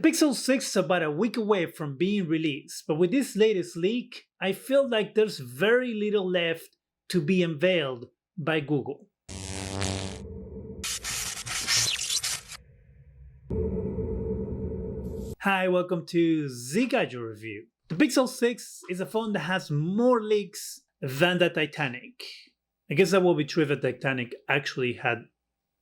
Pixel 6 is about a week away from being released, but with this latest leak, I feel like there's very little left to be unveiled by Google. Hi, welcome to Zgadgetreview. The Pixel 6 is a phone that has more leaks than the Titanic. I guess that will be true if the Titanic actually had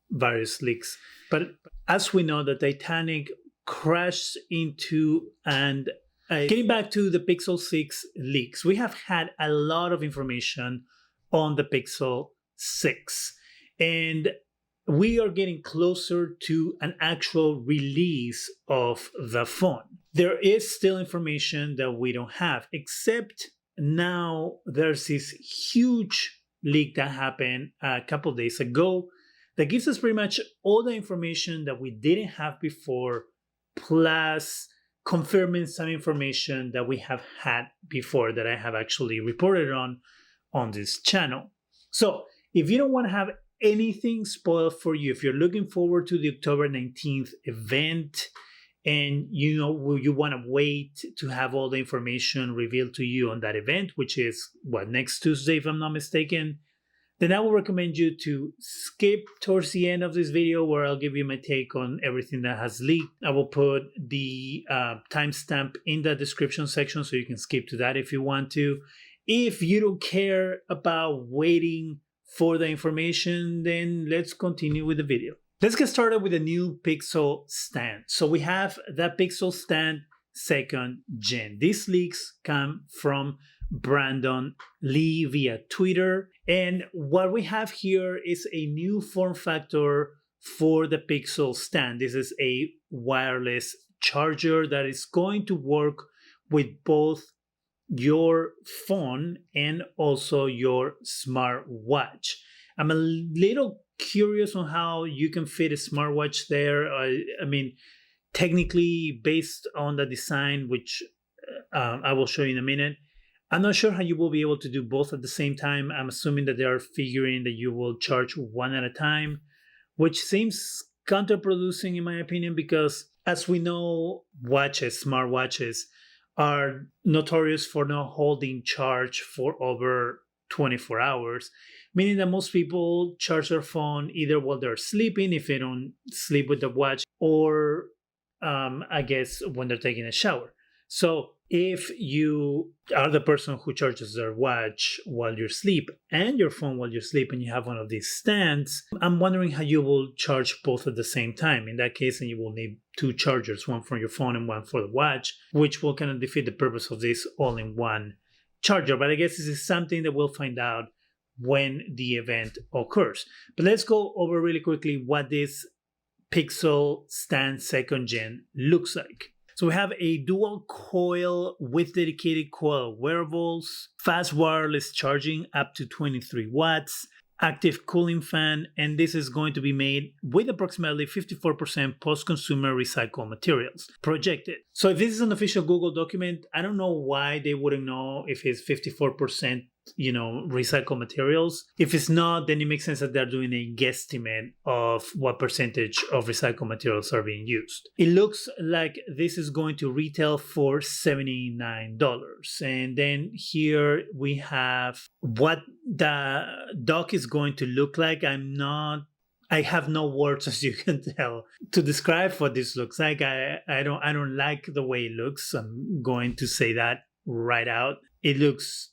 various leaks. But as we know, the Titanic crashed into and getting back to the Pixel 6 leaks, we have had a lot of information on the Pixel 6. And we are getting closer to an actual release of the phone. There is still information that we don't have, except now there's this huge leak that happened a couple of days ago that gives us pretty much all the information that we didn't have before, plus confirming some information that we have had before that I have actually reported on this channel. So if you don't want to have anything spoiled for you, if you're looking forward to the October 19th event and you want to wait to have all the information revealed to you on that event, which is next Tuesday if I'm not mistaken, then I will recommend you to skip towards the end of this video where I'll give you my take on everything that has leaked. I will put the timestamp in the description section so you can skip to that if you want to. If you don't care about waiting for the information, then let's continue with the video. Let's get started with the new Pixel stand. So we have the Pixel stand 2nd gen. These leaks come from Brandon Lee via Twitter. And what we have here is a new form factor for the Pixel stand. This is a wireless charger that is going to work with both your phone and also your smartwatch. I'm a little curious on how you can fit a smartwatch there. I mean, technically, based on the design, which I will show you in a minute, I'm not sure how you will be able to do both at the same time. I'm assuming that they are figuring that you will charge one at a time, which seems counterproducing in my opinion, because as we know, smartwatches are notorious for not holding charge for over 24 hours, meaning that most people charge their phone either while they're sleeping, if they don't sleep with the watch, or I guess when they're taking a shower. So if you are the person who charges their watch while you sleep and your phone while you sleep and you have one of these stands, I'm wondering how you will charge both at the same time. In that case, then you will need two chargers, one for your phone and one for the watch, which will kind of defeat the purpose of this all-in-one charger. But I guess this is something that we'll find out when the event occurs. But let's go over really quickly what this Pixel stand 2nd gen looks like. So we have a dual coil with dedicated coil wearables, fast wireless charging up to 23 watts, active cooling fan, and this is going to be made with approximately 54% post-consumer recycled materials projected. So if this is an official Google document, I don't know why they wouldn't know if it's 54% recycled materials. If it's not, then it makes sense that they're doing a guesstimate of what percentage of recycled materials are being used. It looks like this is going to retail for $79. And then here we have what the dock is going to look like. I have no words, as you can tell, to describe what this looks like. I don't like the way it looks. I'm going to say that right out. It looks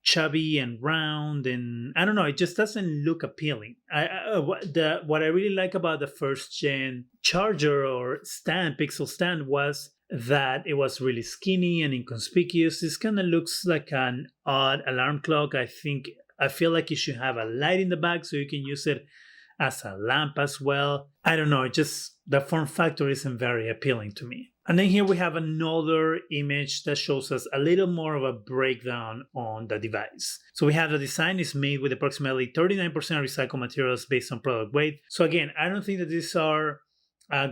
chubby and round, and I don't know, it just doesn't look appealing. What I really like about the 1st gen charger or stand, Pixel stand, was that it was really skinny and inconspicuous. This kind of looks like an odd alarm clock. I feel like you should have a light in the back so you can use it as a lamp as well. I don't know, the form factor isn't very appealing to me. And then here we have another image that shows us a little more of a breakdown on the device. So we have the design is made with approximately 39% recycled materials based on product weight. So again, I don't think that these are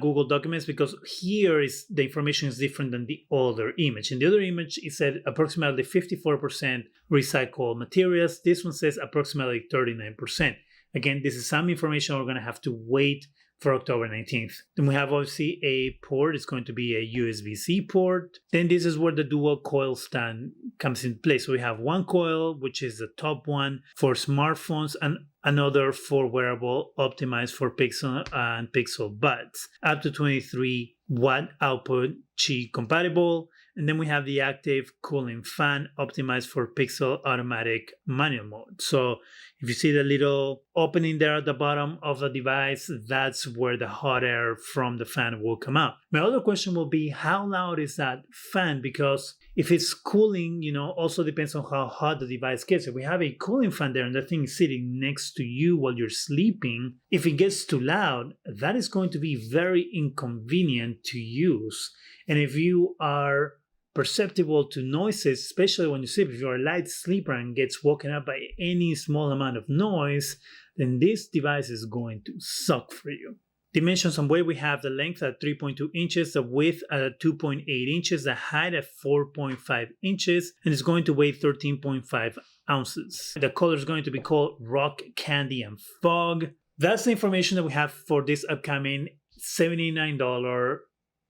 Google documents, because here is the information is different than the other image. In the other image, it said approximately 54% recycled materials. This one says approximately 39%. Again, this is some information we're going to have to wait for October 19th. Then we have obviously a port. It's going to be a USB-C port. Then this is where the dual coil stand comes in place. So we have one coil, which is the top one for smartphones, and another for wearable, optimized for Pixel and Pixel Buds, up to 23 watt output, Qi compatible. And then we have the active cooling fan optimized for Pixel automatic manual mode. So if you see the little opening there at the bottom of the device, that's where the hot air from the fan will come out. My other question will be, how loud is that fan? Because if it's cooling, also depends on how hot the device gets. If we have a cooling fan there and the thing is sitting next to you while you're sleeping, if it gets too loud, that is going to be very inconvenient to use. And if you are perceptible to noises, especially when you sleep, if you're a light sleeper and gets woken up by any small amount of noise, then this device is going to suck for you. Dimensions and weight, we have the length at 3.2 inches, the width at 2.8 inches, the height at 4.5 inches, and it's going to weigh 13.5 ounces. The color is going to be called Rock Candy and Fog. That's the information that we have for this upcoming $79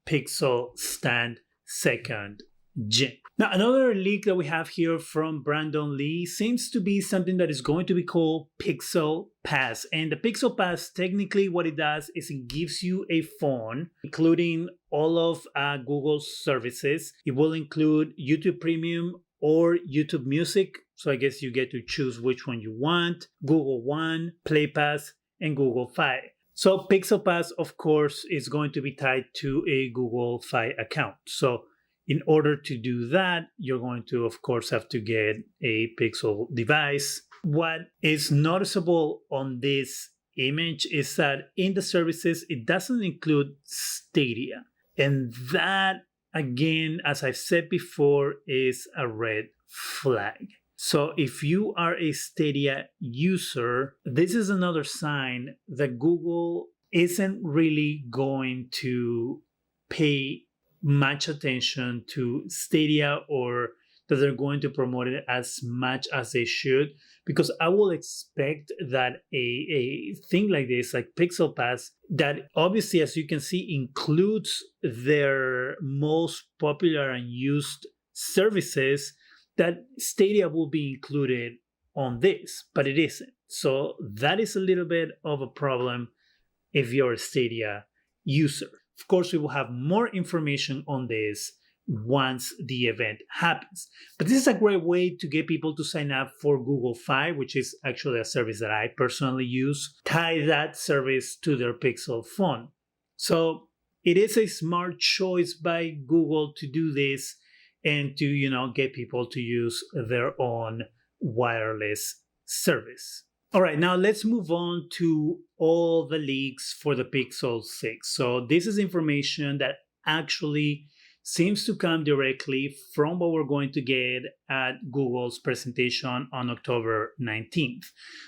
Pixel Stand 2nd Gen. Now, another leak that we have here from Brandon Lee seems to be something that is going to be called Pixel Pass. And the Pixel Pass, technically what it does is it gives you a phone, including all of Google's services. It will include YouTube Premium or YouTube Music. So I guess you get to choose which one you want. Google One, Play Pass, and Google Fi. So Pixel Pass, of course, is going to be tied to a Google Fi account. So in order to do that, you're going to, of course, have to get a Pixel device. What is noticeable on this image is that in the services, it doesn't include Stadia. And that, again, as I've said before, is a red flag. So if you are a Stadia user, this is another sign that Google isn't really going to pay much attention to Stadia, or that they're going to promote it as much as they should, because I will expect that a thing like this, like Pixel Pass, that obviously, as you can see, includes their most popular and used services, that Stadia will be included on this, but it isn't. So that is a little bit of a problem if you're a Stadia user. Of course, we will have more information on this once the event happens. But this is a great way to get people to sign up for Google Fi, which is actually a service that I personally use, tie that service to their Pixel phone. So it is a smart choice by Google to do this and to, get people to use their own wireless service. All right, now let's move on to all the leaks for the Pixel 6. So this is information that actually seems to come directly from what we're going to get at Google's presentation on October 19th.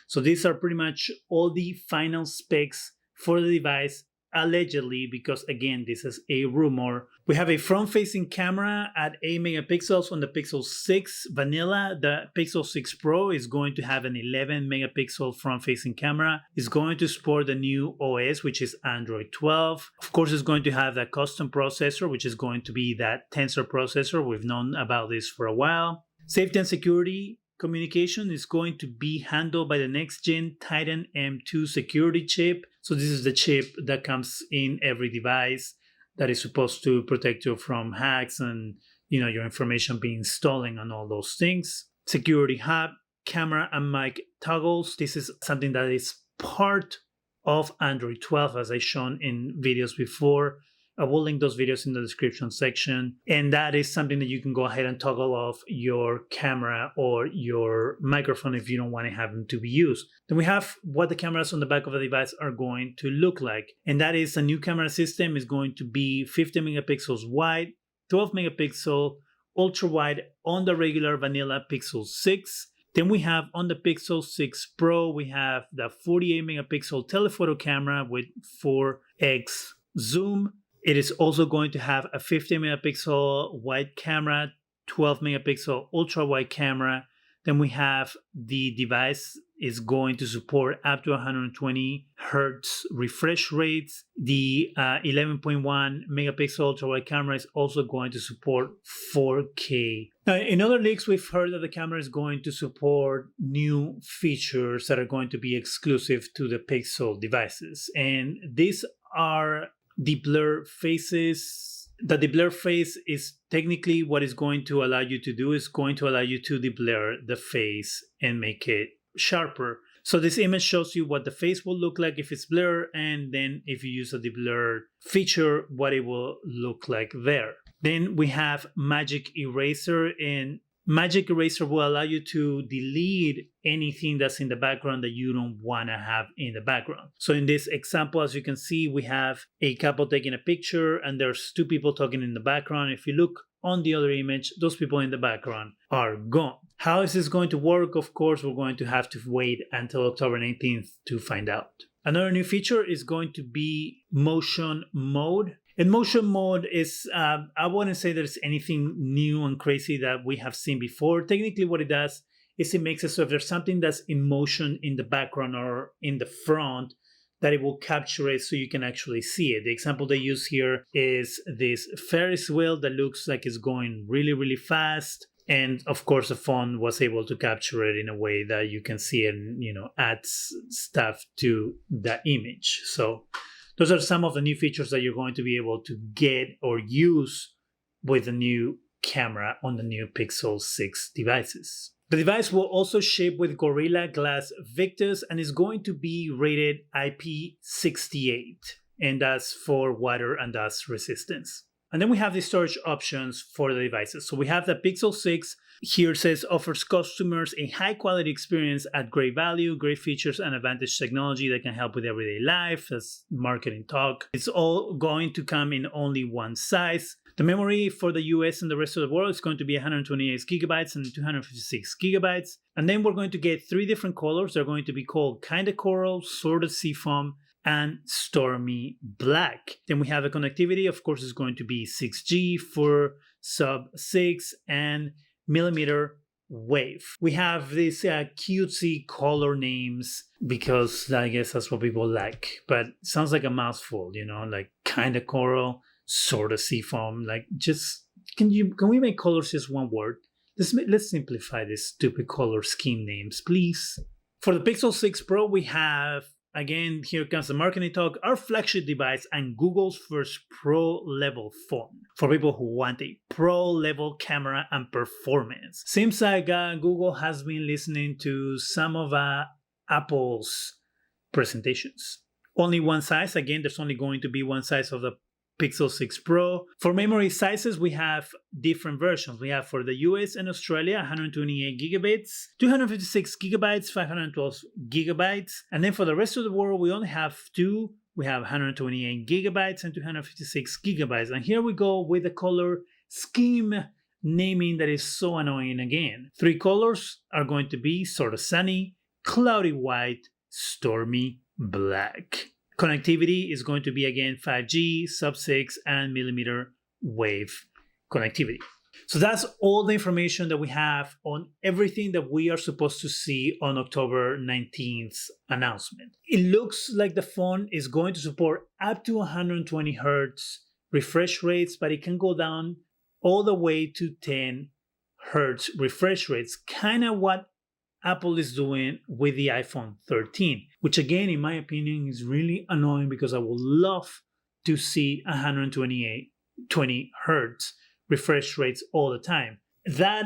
So these are pretty much all the final specs for the device, allegedly, because again, this is a rumor. We have a front-facing camera at 8 megapixels on the Pixel 6 vanilla. The Pixel 6 Pro is going to have an 11 megapixel front-facing camera. It's going to support the new OS, which is Android 12. Of course, it's going to have that custom processor, which is going to be that Tensor processor. We've known about this for a while. Safety and security communication is going to be handled by the next-gen Titan M2 security chip. So this is the chip that comes in every device that is supposed to protect you from hacks and your information being stolen and all those things. Security hub, camera and mic toggles. This is something that is part of Android 12, as I've shown in videos before. I will link those videos in the description section. And that is something that you can go ahead and toggle off your camera or your microphone if you don't want to have them to be used. Then we have what the cameras on the back of the device are going to look like. And that is a new camera system is going to be 50 megapixels wide, 12 megapixel ultra wide on the regular vanilla Pixel 6. Then we have on the Pixel 6 Pro, we have the 48 megapixel telephoto camera with 4x zoom. It is also going to have a 50 megapixel wide camera, 12 megapixel ultra wide camera. Then we have the device is going to support up to 120 hertz refresh rates. The 11.1 megapixel ultra wide camera is also going to support 4K. Now, in other leaks, we've heard that the camera is going to support new features that are going to be exclusive to the Pixel devices. And these are the blur faces. The blur face is technically what is going to allow you to do is going to allow you to deblur the face and make it sharper. So this image shows you what the face will look like if it's blurred, and then if you use a deblur feature, what it will look like there. Then we have Magic Eraser, and Magic Eraser will allow you to delete anything that's in the background that you don't want to have in the background. So in this example, as you can see, we have a couple taking a picture and there's two people talking in the background. If you look on the other image, those people in the background are gone. How is this going to work? Of course, we're going to have to wait until October 19th to find out. Another new feature is going to be motion mode. And motion mode is, I wouldn't say there's anything new and crazy that we have seen before. Technically what it does is it makes it so if there's something that's in motion in the background or in the front, that it will capture it so you can actually see it. The example they use here is this Ferris wheel that looks like it's going really, really fast. And of course, the phone was able to capture it in a way that you can see it and, adds stuff to the image. So those are some of the new features that you're going to be able to get or use with the new camera on the new Pixel 6 devices. The device will also ship with Gorilla Glass Victus and is going to be rated IP68, and that's for water and dust resistance. And then we have the storage options for the devices. So we have the Pixel 6 here says offers customers a high quality experience at great value, great features and advanced technology that can help with everyday life as marketing talk. It's all going to come in only one size. The memory for the US and the rest of the world is going to be 128 gigabytes and 256 gigabytes. And then we're going to get three different colors. They're going to be called Kinda Coral, Sort of Seafoam, and Stormy Black. Then we have a connectivity, of course, is going to be 6G for sub-6 and millimeter wave. We have these cutesy color names because I guess that's what people like, but it sounds like a mouthful, like Kinda Coral, Sort of Seafoam. Like, just can we make colors just one word? Let's simplify this stupid color scheme names, please. For the Pixel 6 Pro, we have, again, here comes the marketing talk, our flagship device and Google's first pro-level phone for people who want a pro-level camera and performance. Seems like Google has been listening to some of Apple's presentations. Only one size. Again, there's only going to be one size of the Pixel 6 Pro. For memory sizes, we have different versions. We have for the US and Australia, 128 gigabytes, 256 gigabytes, 512 gigabytes. And then for the rest of the world, we only have two. We have 128 gigabytes and 256 gigabytes. And here we go with the color scheme naming that is so annoying again. Three colors are going to be sort of sunny, cloudy white, stormy black. Connectivity is going to be, again, 5G, sub-6, and millimeter wave connectivity. So that's all the information that we have on everything that we are supposed to see on October 19th's announcement. It looks like the phone is going to support up to 120 hertz refresh rates, but it can go down all the way to 10 hertz refresh rates, kind of what Apple is doing with the iPhone 13, which again, in my opinion, is really annoying because I would love to see 120 hertz refresh rates all the time. That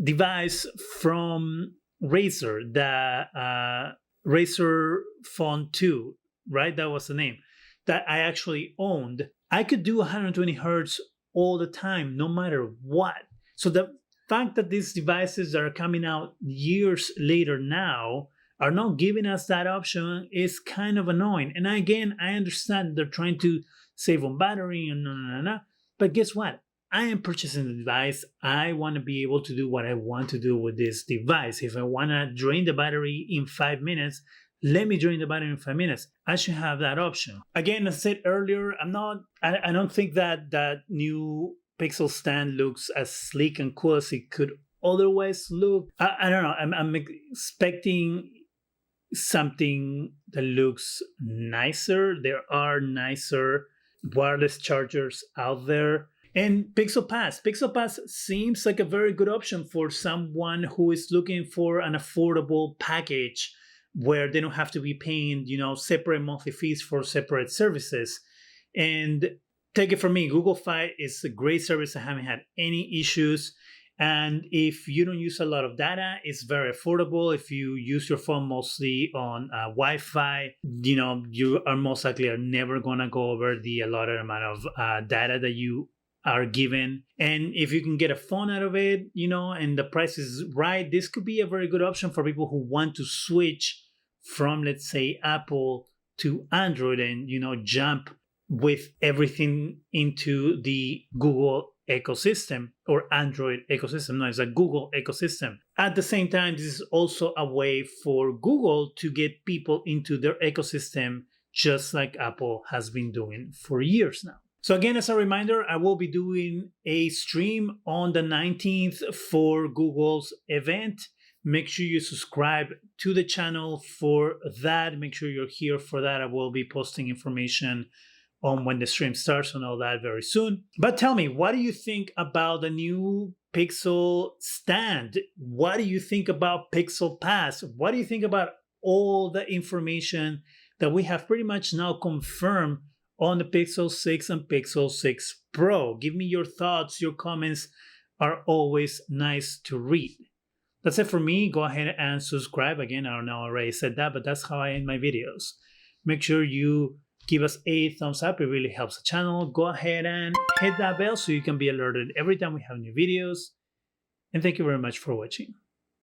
device from Razer, the Razer Phone 2, right? That was the name, that I actually owned. I could do 120 hertz all the time, no matter what. So the fact that these devices that are coming out years later now are not giving us that option is kind of annoying. And again, I understand they're trying to save on battery and but guess what? I am purchasing the device. I want to be able to do what I want to do with this device. If I want to drain the battery in 5 minutes, let me drain the battery in 5 minutes. I should have that option. Again, as I said earlier, I don't think that that new Pixel stand looks as sleek and cool as it could otherwise look. I don't know. I'm expecting something that looks nicer. There are nicer wireless chargers out there. And Pixel Pass seems like a very good option for someone who is looking for an affordable package where they don't have to be paying, separate monthly fees for separate services. And take it from me, Google Fi is a great service. I haven't had any issues. And if you don't use a lot of data, it's very affordable. If you use your phone mostly on Wi-Fi, you are most likely are never gonna go over the allotted amount of data that you are given. And if you can get a phone out of it, and the price is right, this could be a very good option for people who want to switch from, let's say, Apple to Android and, jump with everything into the Google ecosystem or Android ecosystem. No, it's a Google ecosystem. At the same time, this is also a way for Google to get people into their ecosystem, just like Apple has been doing for years now. So again, as a reminder, I will be doing a stream on the 19th for Google's event. Make sure you subscribe to the channel for that. Make sure you're here for that. I will be posting information on when the stream starts and all that very soon. But tell me, what do you think about the new Pixel stand? What do you think about Pixel Pass? What do you think about all the information that we have pretty much now confirmed on the Pixel 6 and Pixel 6 Pro? Give me your thoughts. Your comments are always nice to read. That's it for me. Go ahead and subscribe. Again, I don't know, I already said that, but that's how I end my videos. Make sure you give us a thumbs up. It really helps the channel. Go ahead and hit that bell so you can be alerted every time we have new videos. And thank you very much for watching.